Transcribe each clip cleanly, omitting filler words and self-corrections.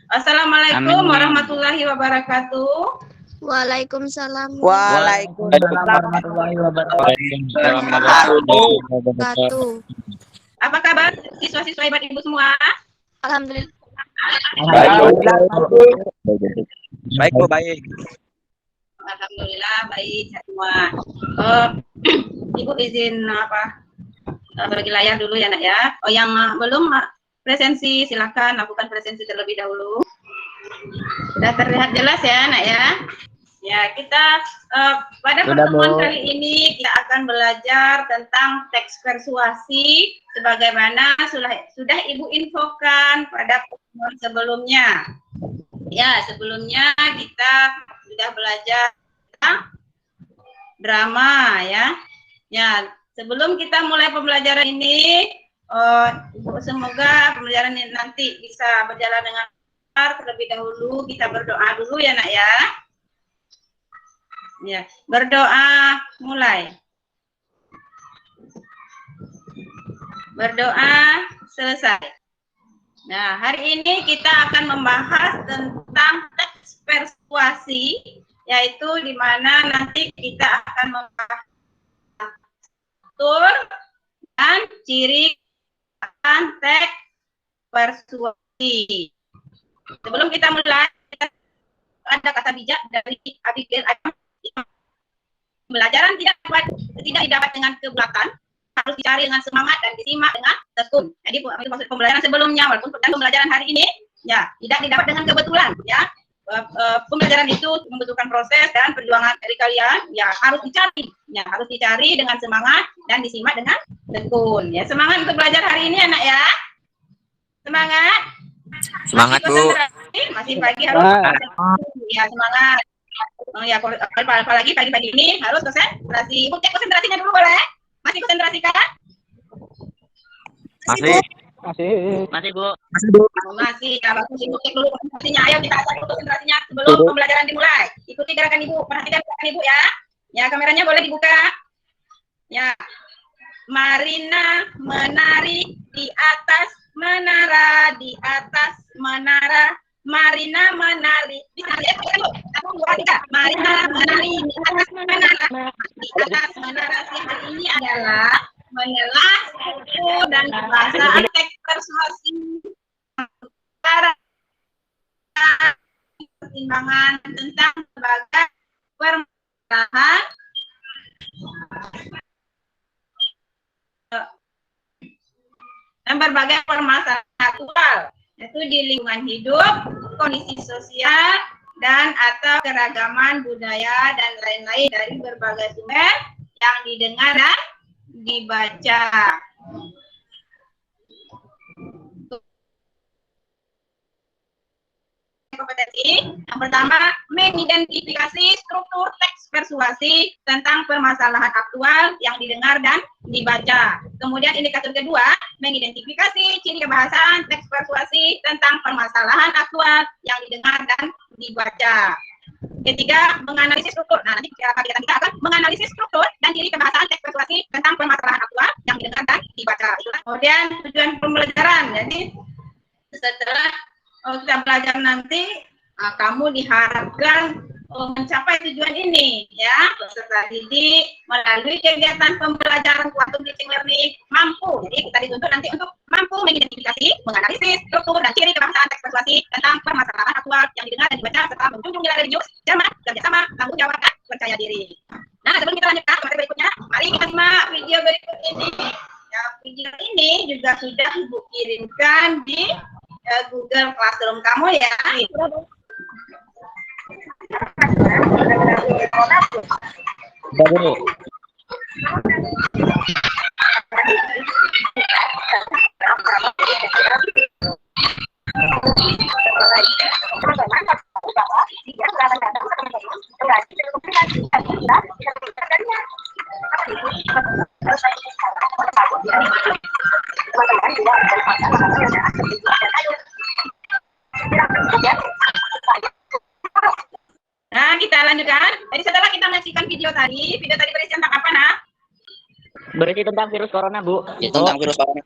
Assalamualaikum warahmatullahi wabarakatuh. Waalaikumsalam. Waalaikumsalam warahmatullahi wabarakatuh. Apa kabar siswa-siswa hebat Ibu semua? Alhamdulillah. Baik, Bu, baik. Alhamdulillah baik semua. Ibu izin bagi layar dulu ya Nak ya. Yang belum presensi silakan lakukan presensi terlebih dahulu. Sudah terlihat jelas ya Nak ya. Ya, kita pada pertemuan kali ini kita akan belajar tentang teks persuasi sebagaimana sudah Ibu infokan pada pertemuan sebelumnya. Ya, sebelumnya kita sudah belajar tentang drama ya. Ya, sebelum kita mulai pembelajaran ini, semoga pembelajaran ini nanti bisa berjalan dengan lancar. Terlebih dahulu kita berdoa dulu ya Nak ya. Ya, berdoa mulai. Berdoa selesai. Nah, hari ini kita akan membahas tentang teks persuasi, yaitu di mana nanti kita akan membahas struktur dan ciri teks persuasi. Sebelum kita mulai, ada kata bijak dari Abigail Adams. Pembelajaran tidak didapat dengan kebelakang, harus dicari dengan semangat dan disimak dengan tekun. Jadi itu maksud pembelajaran sebelumnya, walaupun pembelajaran hari ini ya tidak didapat dengan kebetulan ya. Pembelajaran itu membutuhkan proses dan perjuangan dari kalian ya, harus dicari dengan semangat dan disimak dengan tekun ya. Semangat untuk belajar hari ini anak ya. Semangat Bu. Masih pagi harus ya, semangat. Ya, apalagi pagi-pagi ini harus konsentrasi. Ibu cek konsentrasinya dulu boleh? Masih konsentrasi kan? Masih Bu. Masih. Kalau Ibu cek dulu konsentrasinya. Ayo kita atur konsentrasinya sebelum pembelajaran dimulai. Ikuti gerakan Ibu, perhatikan gerakan Ibu ya. Ya, kameranya boleh dibuka. Ya. Marina menari di atas menara, di atas menara. Marina menari di atas Marina menari di atas menara. Di atas menara hari ini adalah mengelah struktur dan kebahasaan teks persuasi, pertimbangan tentang sebagai permasalahan dan berbagai permasalahan aktual, yaitu di lingkungan hidup, kondisi sosial, dan atau keragaman budaya dan lain-lain dari berbagai sumber yang didengar dan dibaca. Kompetensi yang pertama, mengidentifikasi struktur teks persuasi tentang permasalahan aktual yang didengar dan dibaca. Kemudian indikator kedua, mengidentifikasi ciri kebahasaan teks persuasi tentang permasalahan aktual yang didengar dan dibaca. Ketiga, menganalisis struktur. Nah, nanti kita akan menganalisis struktur dan ciri kebahasaan teks persuasi tentang permasalahan aktual yang didengar dan dibaca. Kemudian tujuan pembelajaran. Jadi setelah kita belajar nanti, kamu diharapkan mencapai tujuan ini ya. Peserta didik melalui kegiatan pembelajaran quantum teaching learning mampu. Jadi kita dituntut nanti untuk mampu mengidentifikasi, menganalisis struktur dan ciri kebahasaan teks persuasi tentang permasalahan aktual yang didengar dan dibaca serta menjunjung nilai religius, cermat, kerjasama, tanggung jawab, dan percaya diri. Nah, sebelum kita lanjutkan ke materi berikutnya, mari kita simak video berikut ini. Ya, video ini juga sudah Ibu kirimkan di Google Classroom kamu ya. Nah, kita lanjutkan. Jadi setelah kita menyaksikan video tadi berisi tentang apa, Nak? Berarti tentang virus corona, Bu. Ya, tentang virus corona.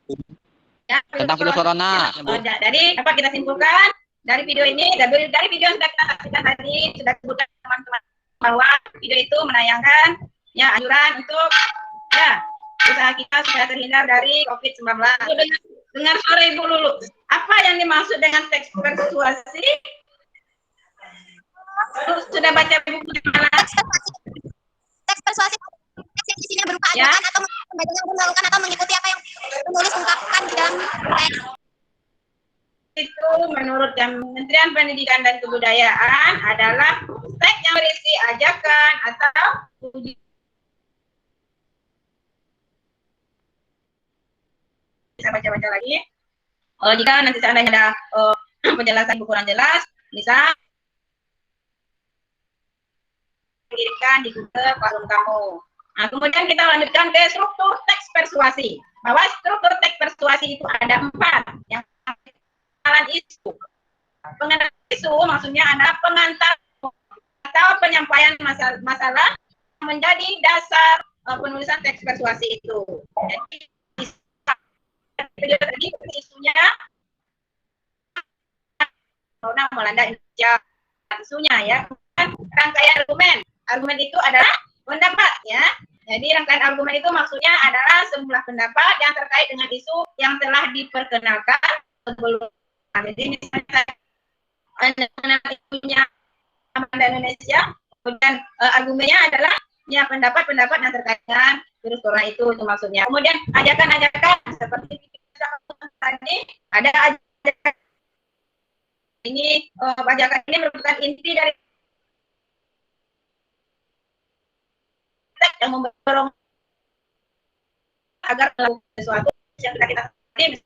Ya, Tentang virus corona. Jadi apa kita simpulkan? dari video ini, dari video yang sudah kita saksikan tadi, sudah disebutkan teman-teman bahwa video itu menayangkan ya anjuran untuk ya usaha kita supaya terhindar dari COVID-19. Dengar suara Ibu Lulu. Apa yang dimaksud dengan teks persuasi? Sudah baca buku di mana? Teks persuasi teks yang isinya berupa Ya. ajakan atau pembacanya melakukan atau mengikuti apa yang penulis ungkapkan di dalam teks. Itu menurut Kementerian Pendidikan dan Kebudayaan adalah teks yang berisi ajakan atau puji. Bisa baca-baca lagi. Jika nanti seandainya ada penjelasan buku kurang jelas, bisa kirimkan di Google Classroom kamu. Nah, kemudian kita lanjutkan ke struktur teks persuasi. Bahwa struktur teks persuasi itu ada 4. Yang pengenalan isu. Pengenalan isu maksudnya ada pengantar atau penyampaian masalah menjadi dasar penulisan teks persuasi itu. Jadi tadi isunya corona melanda Indonesia, isunya ya. Rangkaian argumen itu adalah pendapat ya. Jadi rangkaian argumen itu maksudnya adalah sejumlah pendapat yang terkait dengan isu yang telah diperkenalkan sebelum. Jadi misalnya isunya Indonesia, kemudian argumennya adalah ya pendapat-pendapat yang terkait dengan virus corona itu maksudnya. Kemudian ajakan-ajakan seperti tadi ada ajakan ini ajakan ini merupakan inti dari yang mendorong agar melakukan sesuatu yang sudah kita tadi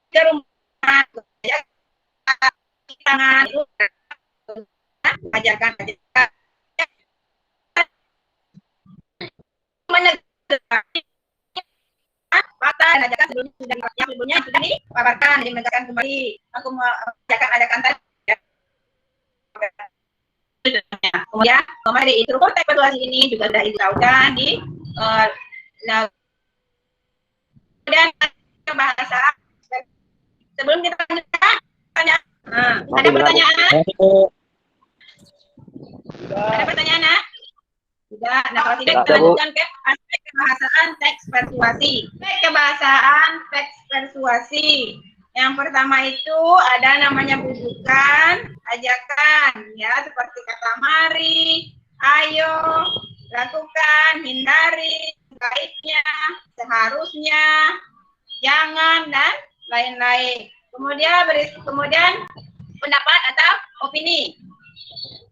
ke rumah tangan itu ajakan ajakan sebelumnya sudah dipaparkan, dimengerjakan kembali. Aku ajakan tadi ya. Kemudian dari struktur teks persuasi ini juga sudah diberitahukan di kemudian bahasa. Sebelum kita lanjutkan tanya, ada pertanyaan? Ada pertanyaan? Tidak. Nah, kalau tidak kita lanjutkan ke aspek kebahasaan teks persuasi. Aspek kebahasaan teks persuasi. Yang pertama itu ada namanya bujukan, ajakan, ya seperti kata mari, ayo, lakukan, hindari, baiknya, seharusnya, jangan dan lain-lain. Kemudian pendapat atau opini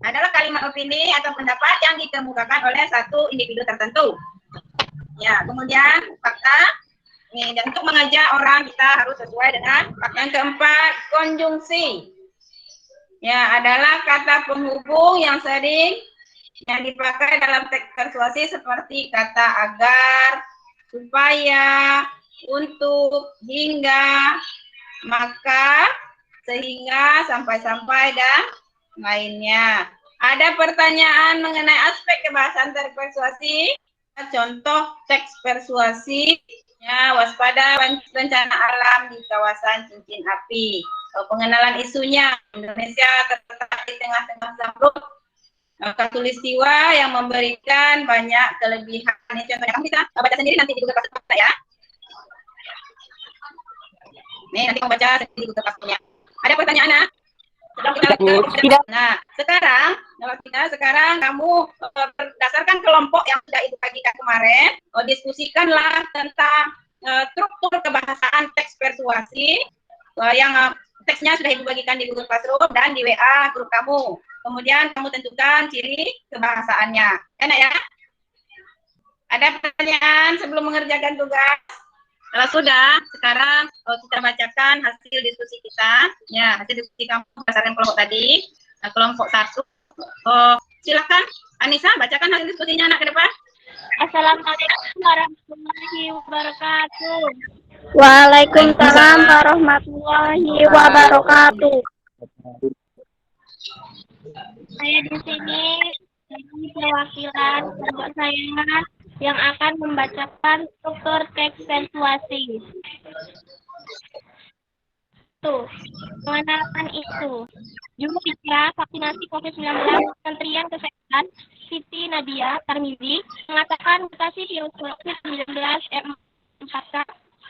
adalah kalimat opini atau pendapat yang dikemukakan oleh satu individu tertentu. Ya, kemudian fakta. Nih, dan untuk mengajak orang kita harus sesuai dengan fakta. Yang keempat, konjungsi. Ya, adalah kata penghubung yang sering yang dipakai dalam teks persuasi seperti kata agar, supaya, untuk, hingga, maka, sehingga, sampai-sampai, dan lainnya. Ada pertanyaan mengenai aspek kebahasaan teks persuasi? Contoh teks persuasi. Ya, waspada bencana alam di kawasan cincin api. Pengenalan isunya, Indonesia terletak di tengah-tengah zamrud katulistiwa yang memberikan banyak kelebihan. Ini contohnya, kamu bisa baca sendiri nanti di Google Classroom ya. Nih, nanti kamu baca sendiri di Google Classroom-nya. Ada pertanyaan? Nah, sekarang kamu berdasarkan kelompok yang sudah ibu bagikan kemarin, diskusikanlah tentang struktur kebahasaan teks persuasi yang teksnya sudah ibu bagikan di Google Classroom dan di WA grup kamu. Kemudian kamu tentukan ciri kebahasaannya. Enak ya? Ada pertanyaan sebelum mengerjakan tugas? Kalau sudah, sekarang kita bacakan hasil diskusi kita. Ya, hasil diskusi kamu berdasarkan kelompok tadi. Kelompok 1. Silakan, Anissa, bacakan hasil diskusinya anak ke depan. Assalamualaikum warahmatullahi wabarakatuh. Waalaikumsalam warahmatullahi wabarakatuh. Saya di sini jadi perwakilan kelompok saya yang akan membacakan struktur teks persuasi. Mengenalkan itu. Juru bicara vaksinasi COVID-19 Kementerian Kesehatan Siti Nadia Tarmizi mengatakan mutasi virus COVID-19 M4K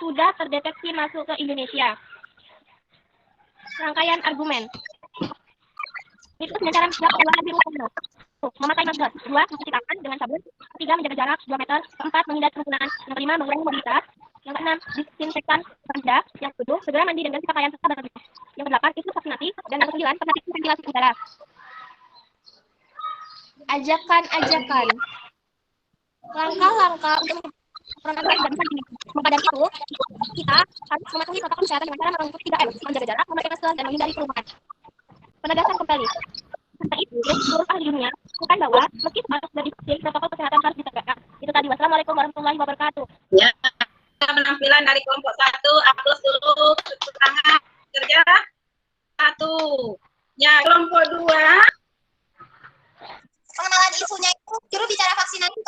sudah terdeteksi masuk ke Indonesia. Rangkaian argumen. Itu cara menjaga virus corona. Memakai masker. 2. Mencuci tangan dengan sabun. 3. Menjaga jarak 2 meter. 4. Menghindari kerumunan. Yang 5. Mengurangi mobilitas. Yang 6. Disinfektan rendah. Yang 7. Segera mandi dan ganti pakaian serta bersih. Yang 8. Itu vaksinasi. Dan yang 9. Vaksinasi ventilasi udara. Ajakan-ajakan. Langkah-langkah untuk memperbaiki dan memperbaiki itu, kita harus mematuhi protokol kesehatan dengan cara mengikuti 3M, menjaga jarak, memakai masker, dan menghindari kerumunan. Penegasan kembali. Karena itu, seluruh ahli dunia bukan bahwa meski semangat sudah divaksin, protokol kesehatan harus ditegakkan. Itu tadi. Wassalamualaikum warahmatullahi wabarakatuh. Ya, penampilan dari kelompok 1, aplaus dulu, tepuk tangan, kerja 1. Ya, kelompok 2. Pengenalan isunya itu juru bicara vaksinasi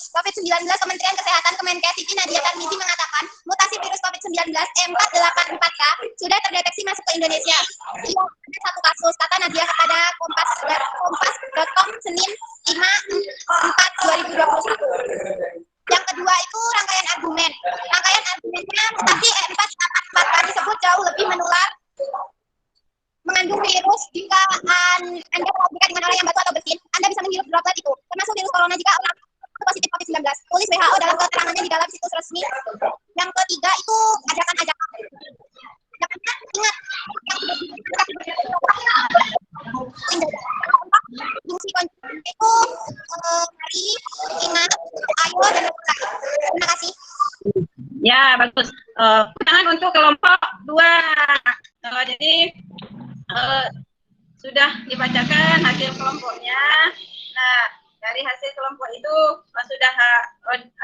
COVID-19 Kementerian Kesehatan Kemenkes Siti Nadia Tarmizi mengatakan mutasi virus COVID-19 M484K sudah terdeteksi masuk ke Indonesia. Iya, ada satu kasus, kata Nadia kepada kompas.com Senin 5/4/2021. Yang kedua itu rangkaian argumen. Rangkaian argumennya mutasi M484K disebut jauh lebih menular, mengandung virus. Jika Anda berhubungan dengan orang yang batu atau bersin, Anda bisa menghirup droplet itu, termasuk virus corona jika orang positif COVID-19. Tulis WHO dalam keterangannya di dalam situs resmi. Yang ketiga itu ajakan-ajakan. Ingat, fungsi itu mari, ingat, ayo, dan mulai. Terima kasih. Ya, bagus. Tangan untuk kelompok 2. Jadi sudah dibacakan hasil kelompoknya. Nah, dari hasil kelompok itu sudah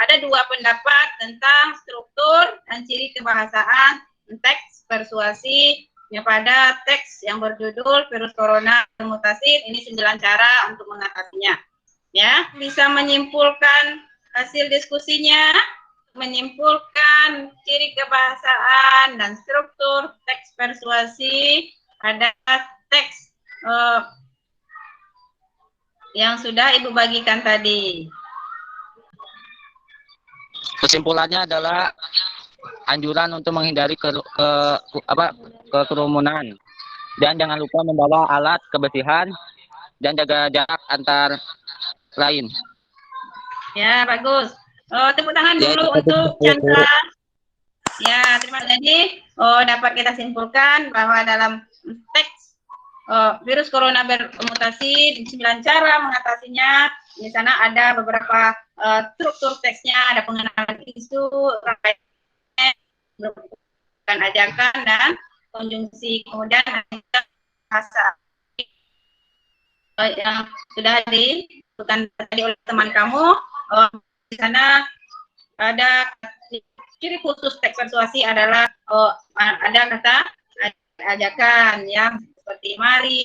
ada 2 pendapat tentang struktur dan ciri kebahasaan teks persuasi pada teks yang berjudul virus corona mutasi. Ini 9 cara untuk mengatasinya. Ya, bisa menyimpulkan hasil diskusinya, menyimpulkan ciri kebahasaan dan struktur teks persuasi pada teks yang sudah Ibu bagikan tadi. Kesimpulannya adalah anjuran untuk menghindari kerumunan dan jangan lupa membawa alat kebersihan dan jaga jarak antar lain. Ya, bagus. Tepuk tangan dulu untuk Chandra. Ya, terima kasih. Dapat kita simpulkan bahwa dalam teks virus corona bermutasi 9 cara mengatasinya. Di sana ada beberapa struktur teksnya, ada pengenalan isu, rangkaian ajakan, dan konjungsi. Kemudian ada bahasa yang sudah disebutkan tadi oleh teman kamu. Di sana ada ciri khusus teks persuasi adalah ada kata ajakan yang seperti mari,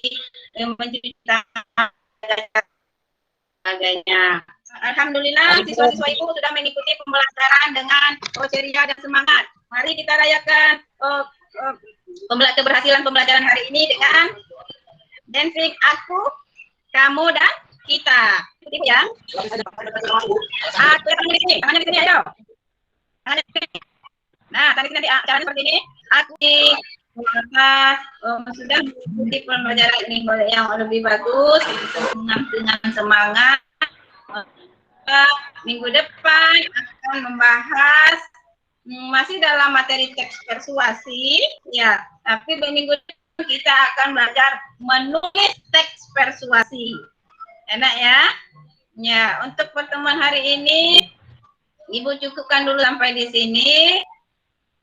mencuci tangan, sebagainya. Alhamdulillah, siswa-siswa Ibu sudah mengikuti pembelajaran dengan ceria dan semangat. Mari kita rayakan keberhasilan pembelajaran hari ini dengan dancing aku, kamu, dan kita. Itu ya. Tangannya di sini, ayo. Tangannya di sini. Nah, tadi nanti caranya seperti ini. Aku sudah mengikuti pembelajaran ini yang lebih bagus dengan semangat. Minggu depan akan membahas masih dalam materi teks persuasi, ya. Tapi minggu depan kita akan belajar menulis teks persuasi. Enak ya? Ya, untuk pertemuan hari ini Ibu cukupkan dulu sampai di sini.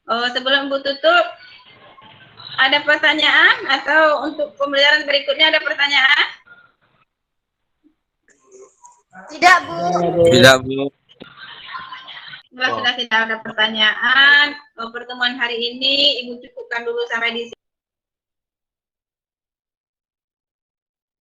Sebelum Ibu tutup, ada pertanyaan atau untuk pembelajaran berikutnya ada pertanyaan? Tidak, Bu. Tidak, Bu. Sudah tidak ada pertanyaan. Pertemuan hari ini Ibu cukupkan dulu sampai di sini.